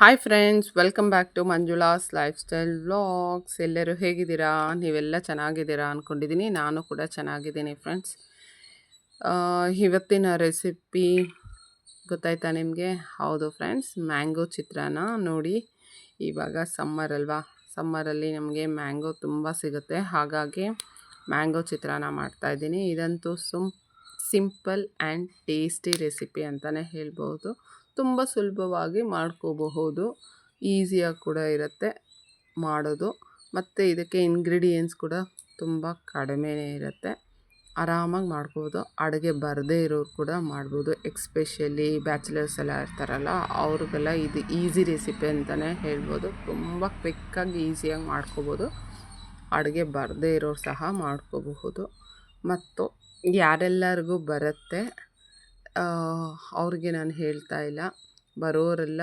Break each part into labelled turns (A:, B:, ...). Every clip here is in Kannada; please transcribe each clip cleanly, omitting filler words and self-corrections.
A: Hi friends, welcome back to Manjula's lifestyle vlogs. ಎಲ್ಲರೂ ಹೇಗಿದ್ದೀರಾ? ನೀವೆಲ್ಲ ಚೆನ್ನಾಗಿದ್ದೀರಾ ಅಂದ್ಕೊಂಡಿದ್ದೀನಿ. ನಾನು ಕೂಡ ಚೆನ್ನಾಗಿದ್ದೀನಿ ಫ್ರೆಂಡ್ಸ್. ಇವತ್ತಿನ ರೆಸಿಪಿ ಗೊತ್ತಾಯ್ತಾ ನಿಮಗೆ? ಹೌದು ಫ್ರೆಂಡ್ಸ್, ಮ್ಯಾಂಗೋ ಚಿತ್ರಾನ್ನ. ನೋಡಿ, ಇವಾಗ ಸಮ್ಮರ್ ಅಲ್ವಾ? ಸಮ್ಮರಲ್ಲಿ ನಮಗೆ ಮ್ಯಾಂಗೋ ತುಂಬ ಸಿಗುತ್ತೆ. ಹಾಗಾಗಿ ಮ್ಯಾಂಗೋ ಚಿತ್ರಾನ್ನ ಮಾಡ್ತಾಯಿದ್ದೀನಿ. ಇದಂತೂ ಸಿಂಪಲ್ ಆ್ಯಂಡ್ ಟೇಸ್ಟಿ ರೆಸಿಪಿ ಅಂತಲೇ ಹೇಳ್ಬೋದು. ತುಂಬ ಸುಲಭವಾಗಿ ಮಾಡ್ಕೋಬಹುದು, ಈಸಿಯಾಗಿ ಕೂಡ ಇರುತ್ತೆ ಮಾಡೋದು. ಮತ್ತು ಇದಕ್ಕೆ ಇಂಗ್ರೀಡಿಯೆಂಟ್ಸ್ ಕೂಡ ತುಂಬ ಕಡಿಮೆನೇ ಇರುತ್ತೆ, ಆರಾಮಾಗಿ ಮಾಡ್ಬೋದು. ಅಡುಗೆ ಬರದೇ ಇರೋರು ಕೂಡ ಮಾಡ್ಬೋದು. ಎಕ್ಸ್ಪೆಷಲಿ ಬ್ಯಾಚುಲರ್ಸ್ ಎಲ್ಲ ಇರ್ತಾರಲ್ಲ, ಅವ್ರಿಗೆಲ್ಲ ಇದು ಈಸಿ ರೆಸಿಪಿ ಅಂತಲೇ ಹೇಳ್ಬೋದು. ತುಂಬ ಕ್ವಿಕ್ಕಾಗಿ ಈಸಿಯಾಗಿ ಮಾಡ್ಕೋಬೋದು. ಅಡುಗೆ ಬರದೇ ಇರೋರು ಸಹ ಮಾಡ್ಕೋಬಹುದು. ಮತ್ತು ಯಾರೆಲ್ಲರಿಗೂ ಬರುತ್ತೆ ಅವ್ರಿಗೆ ನಾನು ಹೇಳ್ತಾ ಇಲ್ಲ, ಬರೋರೆಲ್ಲ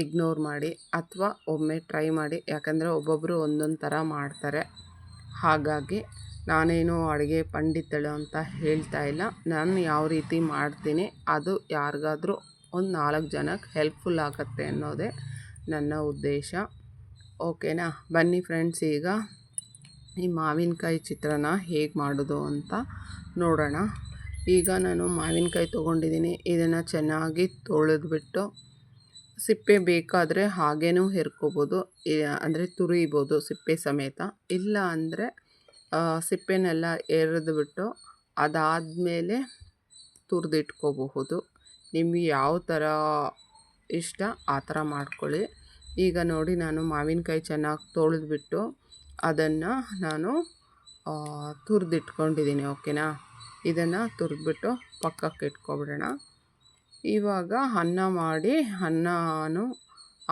A: ಇಗ್ನೋರ್ ಮಾಡಿ ಅಥವಾ ಒಮ್ಮೆ ಟ್ರೈ ಮಾಡಿ. ಯಾಕಂದರೆ ಒಬ್ಬೊಬ್ಬರು ಒಂದೊಂದು ಥರ ಮಾಡ್ತಾರೆ. ಹಾಗಾಗಿ ನಾನೇನು ಅಡುಗೆ ಪಂಡಿತಳು ಅಂತ ಹೇಳ್ತಾ ಇಲ್ಲ. ನಾನು ಯಾವ ರೀತಿ ಮಾಡ್ತೀನಿ ಅದು ಯಾರಿಗಾದ್ರೂ ಒಂದು 4 ಜನಕ್ಕೆ ಹೆಲ್ಪ್ಫುಲ್ ಆಗುತ್ತೆ ಅನ್ನೋದೇ ನನ್ನ ಉದ್ದೇಶ. ಓಕೆನಾ? ಬನ್ನಿ ಫ್ರೆಂಡ್ಸ್, ಈಗ ಈ ಮಾವಿನಕಾಯಿ ಚಿತ್ರಾನ್ನ ಹೇಗೆ ಮಾಡೋದು ಅಂತ ನೋಡೋಣ. ಈಗ ನಾನು ಮಾವಿನಕಾಯಿ ತೊಗೊಂಡಿದ್ದೀನಿ. ಇದನ್ನು ಚೆನ್ನಾಗಿ ತೊಳೆದ್ಬಿಟ್ಟು ಸಿಪ್ಪೆ ಬೇಕಾದರೆ ಹಾಗೇನೂ ಹೆರ್ಕೋಬೋದು, ಅಂದರೆ ತುರಿಬೋದು ಸಿಪ್ಪೆ ಸಮೇತ. ಇಲ್ಲ ಅಂದರೆ ಸಿಪ್ಪೆನೆಲ್ಲ ಎರೆದ್ಬಿಟ್ಟು ಅದಾದಮೇಲೆ ತುರಿದಿಟ್ಕೋಬಹುದು. ನಿಮಗೆ ಯಾವ ಥರ ಇಷ್ಟ ಆ ಥರ ಮಾಡ್ಕೊಳ್ಳಿ. ಈಗ ನೋಡಿ, ನಾನು ಮಾವಿನಕಾಯಿ ಚೆನ್ನಾಗಿ ತೊಳೆದ್ಬಿಟ್ಟು ಅದನ್ನು ನಾನು ತುರಿದಿಟ್ಕೊಂಡಿದ್ದೀನಿ. ಓಕೆನಾ? ಇದನ್ನು ತುರಿದ್ಬಿಟ್ಟು ಪಕ್ಕಕ್ಕೆ ಇಟ್ಕೊಬಿಡೋಣ. ಇವಾಗ ಅನ್ನ ಮಾಡಿ ಅನ್ನನೂ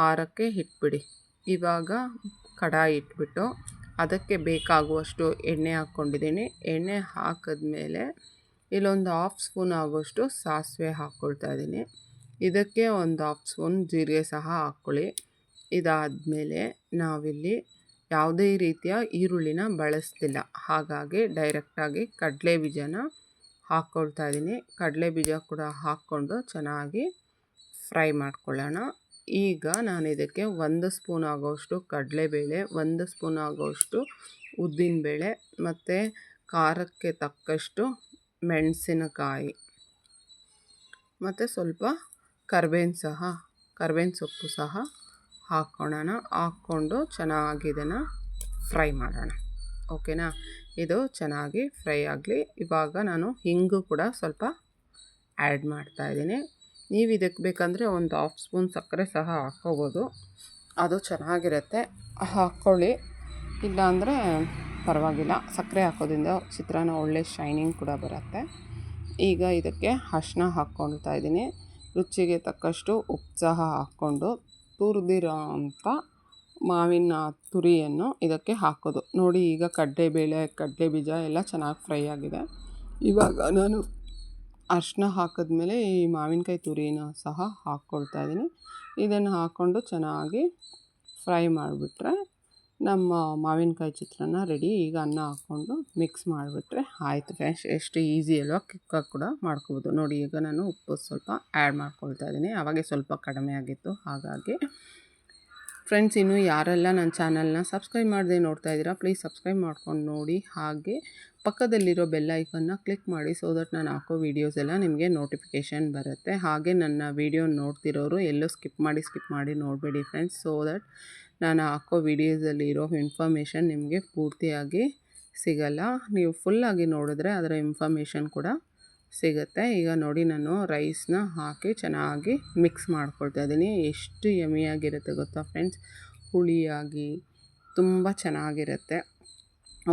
A: ಆರಕ್ಕೆ ಇಟ್ಬಿಡಿ. ಇವಾಗ ಕಡಾಯಿ ಇಟ್ಬಿಟ್ಟು ಅದಕ್ಕೆ ಬೇಕಾಗುವಷ್ಟು ಎಣ್ಣೆ ಹಾಕ್ಕೊಂಡಿದ್ದೀನಿ. ಎಣ್ಣೆ ಹಾಕಿದ್ಮೇಲೆ ಇಲ್ಲೊಂದು 1/2 ಸ್ಪೂನ್ ಆಗೋಷ್ಟು ಸಾಸಿವೆ ಹಾಕ್ಕೊಳ್ತಾ ಇದ್ದೀನಿ. ಇದಕ್ಕೆ ಒಂದು 1/2 ಸ್ಪೂನ್ ಜೀರಿಗೆ ಸಹ ಹಾಕ್ಕೊಳ್ಳಿ. ಇದಾದಮೇಲೆ ನಾವಿಲ್ಲಿ ಯಾವುದೇ ರೀತಿಯ ಈರುಳ್ಳಿನ ಬಳಸ್ತಿಲ್ಲ, ಹಾಗಾಗಿ ಡೈರೆಕ್ಟಾಗಿ ಕಡಲೆ ಬೀಜನ ಹಾಕ್ಕೊಳ್ತಾ ಇದ್ದೀನಿ. ಕಡಲೆ ಬೀಜ ಕೂಡ ಹಾಕ್ಕೊಂಡು ಚೆನ್ನಾಗಿ ಫ್ರೈ ಮಾಡ್ಕೊಳ್ಳೋಣ. ಈಗ ನಾನು ಇದಕ್ಕೆ 1 ಸ್ಪೂನ್ ಆಗೋಷ್ಟು ಕಡಲೆಬೇಳೆ, 1 ಸ್ಪೂನ್ ಆಗೋಷ್ಟು ಉದ್ದಿನಬೇಳೆ ಮತ್ತು ಖಾರಕ್ಕೆ ತಕ್ಕಷ್ಟು ಮೆಣಸಿನಕಾಯಿ ಮತ್ತು ಸ್ವಲ್ಪ ಕರ್ಬೇವಿನ ಸೊಪ್ಪು ಸಹ ಹಾಕ್ಕೊಳ್ಳೋಣ. ಹಾಕ್ಕೊಂಡು ಚೆನ್ನಾಗಿ ಇದನ್ನು ಫ್ರೈ ಮಾಡೋಣ. ಓಕೆನಾ? ಇದು ಚೆನ್ನಾಗಿ ಫ್ರೈ ಆಗಲಿ. ಇವಾಗ ನಾನು ಹಿಂಗು ಕೂಡ ಸ್ವಲ್ಪ ಆ್ಯಡ್ ಮಾಡ್ತಾಯಿದ್ದೀನಿ. ನೀವು ಇದಕ್ಕೆ ಬೇಕಂದರೆ ಒಂದು 1/2 ಸ್ಪೂನ್ ಸಕ್ಕರೆ ಸಹ ಹಾಕ್ಕೋಬೋದು, ಅದು ಚೆನ್ನಾಗಿರುತ್ತೆ, ಹಾಕ್ಕೊಳ್ಳಿ. ಇಲ್ಲಾಂದರೆ ಪರವಾಗಿಲ್ಲ, ಸಕ್ಕರೆ ಹಾಕೋದ್ರಿಂದ ಚಿತ್ರಾನ್ನ ಒಳ್ಳೆ ಶೈನಿಂಗ್ ಕೂಡ ಬರುತ್ತೆ. ಈಗ ಇದಕ್ಕೆ ಅರಿಶಿನ ಹಾಕ್ಕೊಳ್ತಾ ಇದ್ದೀನಿ. ರುಚಿಗೆ ತಕ್ಕಷ್ಟು ಉಪ್ಪು ಸಹ ಹಾಕ್ಕೊಂಡು ತುರಿದಿರೋ ಅಂಥ ಮಾವಿನ ತುರಿಯನ್ನು ಇದಕ್ಕೆ ಹಾಕೋದು. ನೋಡಿ, ಈಗ ಕಡಲೆಬೇಳೆ, ಕಡಲೆ ಬೀಜ ಎಲ್ಲ ಚೆನ್ನಾಗಿ ಫ್ರೈ ಆಗಿದೆ. ಇವಾಗ ನಾನು ಅರಿಶಿನ ಹಾಕಿದ್ಮೇಲೆ ಈ ಮಾವಿನಕಾಯಿ ತುರಿನ ಸಹ ಹಾಕ್ಕೊಳ್ತಾ ಇದ್ದೀನಿ. ಇದನ್ನು ಹಾಕ್ಕೊಂಡು ಚೆನ್ನಾಗಿ ಫ್ರೈ ಮಾಡಿಬಿಟ್ರೆ ನಮ್ಮ ಮಾವಿನಕಾಯಿ ಚಿತ್ರಾನ್ನ ರೆಡಿ. ಈಗ ಅನ್ನ ಹಾಕ್ಕೊಂಡು ಮಿಕ್ಸ್ ಮಾಡಿಬಿಟ್ರೆ ಆಯಿತು ಫ್ರೆಂಡ್ಸ್. ಎಷ್ಟು ಈಸಿ ಅಲ್ವಾ? ಕ್ವಿಕ್ಕಾಗಿ ಕೂಡ ಮಾಡ್ಕೋಬೋದು. ನೋಡಿ, ಈಗ ನಾನು ಉಪ್ಪು ಸ್ವಲ್ಪ ಆ್ಯಡ್ ಮಾಡ್ಕೊಳ್ತಾ ಇದ್ದೀನಿ. ಆವಾಗೆ ಸ್ವಲ್ಪ ಕಡಿಮೆ ಆಗಿತ್ತು. ಹಾಗಾಗಿ ಫ್ರೆಂಡ್ಸ್, ಇನ್ನೂ ಯಾರೆಲ್ಲ ನನ್ನ ಚಾನಲ್ನ ಸಬ್ಸ್ಕ್ರೈಬ್ ಮಾಡದೆ ನೋಡ್ತಾ ಇದ್ದೀರಾ, ಪ್ಲೀಸ್ ಸಬ್ಸ್ಕ್ರೈಬ್ ಮಾಡ್ಕೊಂಡು ನೋಡಿ. ಹಾಗೆ ಪಕ್ಕದಲ್ಲಿರೋ ಬೆಲ್ ಐಕನ್ನ ಕ್ಲಿಕ್ ಮಾಡಿ, ಸೊ ದಟ್ ನಾನು ಹಾಕೋ ವೀಡಿಯೋಸ್ ಎಲ್ಲ ನಿಮಗೆ ನೋಟಿಫಿಕೇಷನ್ ಬರುತ್ತೆ. ಹಾಗೆ ನನ್ನ ವೀಡಿಯೋ ನೋಡ್ತಿರೋರು ಎಲ್ಲೂ ಸ್ಕಿಪ್ ಮಾಡಿ ನೋಡಬೇಡಿ ಫ್ರೆಂಡ್ಸ್, ಸೊ ದಟ್ ನಾನು ಹಾಕೋ ವೀಡಿಯೋಸಲ್ಲಿ ಇರೋ ಇನ್ಫಾರ್ಮೇಷನ್ ನಿಮಗೆ ಪೂರ್ತಿಯಾಗಿ ಸಿಗಲ್ಲ. ನೀವು ಫುಲ್ಲಾಗಿ ನೋಡಿದ್ರೆ ಅದರ ಇನ್ಫಾರ್ಮೇಷನ್ ಕೂಡ ಸಿಗುತ್ತೆ. ಈಗ ನೋಡಿ, ನಾನು ರೈಸ್ನ ಹಾಕಿ ಚೆನ್ನಾಗಿ ಮಿಕ್ಸ್ ಮಾಡ್ಕೊಳ್ತಾ ಇದ್ದೀನಿ. ಎಷ್ಟು ಯಮಿಯಾಗಿರುತ್ತೆ ಗೊತ್ತಾ ಫ್ರೆಂಡ್ಸ್? ಹುಳಿಯಾಗಿ ತುಂಬ ಚೆನ್ನಾಗಿರುತ್ತೆ.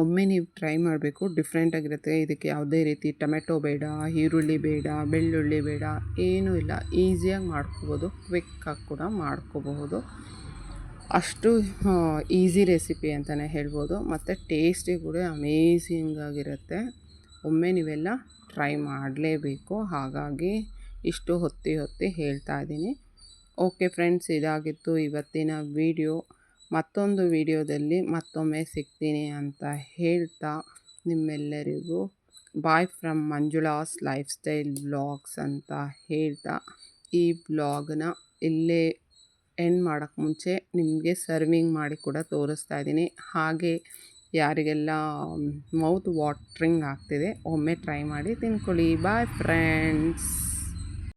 A: ಒಮ್ಮೆ ನೀವು ಟ್ರೈ ಮಾಡಬೇಕು, ಡಿಫ್ರೆಂಟಾಗಿರುತ್ತೆ. ಇದಕ್ಕೆ ಯಾವುದೇ ರೀತಿ ಟೊಮೆಟೊ ಬೇಡ, ಈರುಳ್ಳಿ ಬೇಡ, ಬೆಳ್ಳುಳ್ಳಿ ಬೇಡ, ಏನೂ ಇಲ್ಲ. ಈಸಿಯಾಗಿ ಮಾಡ್ಕೋಬೋದು, ಕ್ವಿಕ್ಕಾಗಿ ಕೂಡ ಮಾಡ್ಕೋಬಹುದು. ಅಷ್ಟು ಈಸಿ ರೆಸಿಪಿ ಅಂತಲೇ ಹೇಳ್ಬೋದು. ಮತ್ತು ಟೇಸ್ಟಿ ಕೂಡ ಅಮೇಝಿಂಗ್ ಆಗಿರುತ್ತೆ. ಒಮ್ಮೆ ನೀವೆಲ್ಲ ಟ್ರೈ ಮಾಡಲೇಬೇಕು. ಹಾಗಾಗಿ ಇಷ್ಟು ಹೊತ್ತಿ ಹೇಳ್ತಾ ಇದ್ದೀನಿ. ಓಕೆ ಫ್ರೆಂಡ್ಸ್, ಇದಾಗಿತ್ತು ಇವತ್ತಿನ ವಿಡಿಯೋ. ಮತ್ತೊಂದು ವಿಡಿಯೋದಲ್ಲಿ ಮತ್ತೊಮ್ಮೆ ಸಿಗ್ತೀನಿ ಅಂತ ಹೇಳ್ತಾ ನಿಮ್ಮೆಲ್ಲರಿಗೂ ಬಾಯ್ from Manjula's lifestyle vlogs ಅಂತ ಹೇಳ್ತಾ ಈ ವ್ಲಾಗ್ನ ಇಲ್ಲೇ ಎಂಡ್ ಮಾಡೋಕ್ಕೆ ಮುಂಚೆ ನಿಮಗೆ ಸರ್ವಿಂಗ್ ಮಾಡಿ ಕೂಡ ತೋರಿಸ್ತಾ ಇದ್ದೀನಿ. ಹಾಗೆ ಯಾರಿಗೆಲ್ಲ ಮೌತ್ ವಾಟ್ರಿಂಗ್ ಆಗ್ತಿದೆ ಒಮ್ಮೆ ಟ್ರೈ ಮಾಡಿ ತಿನ್ಕೊಳ್ಳಿ. Bye friends.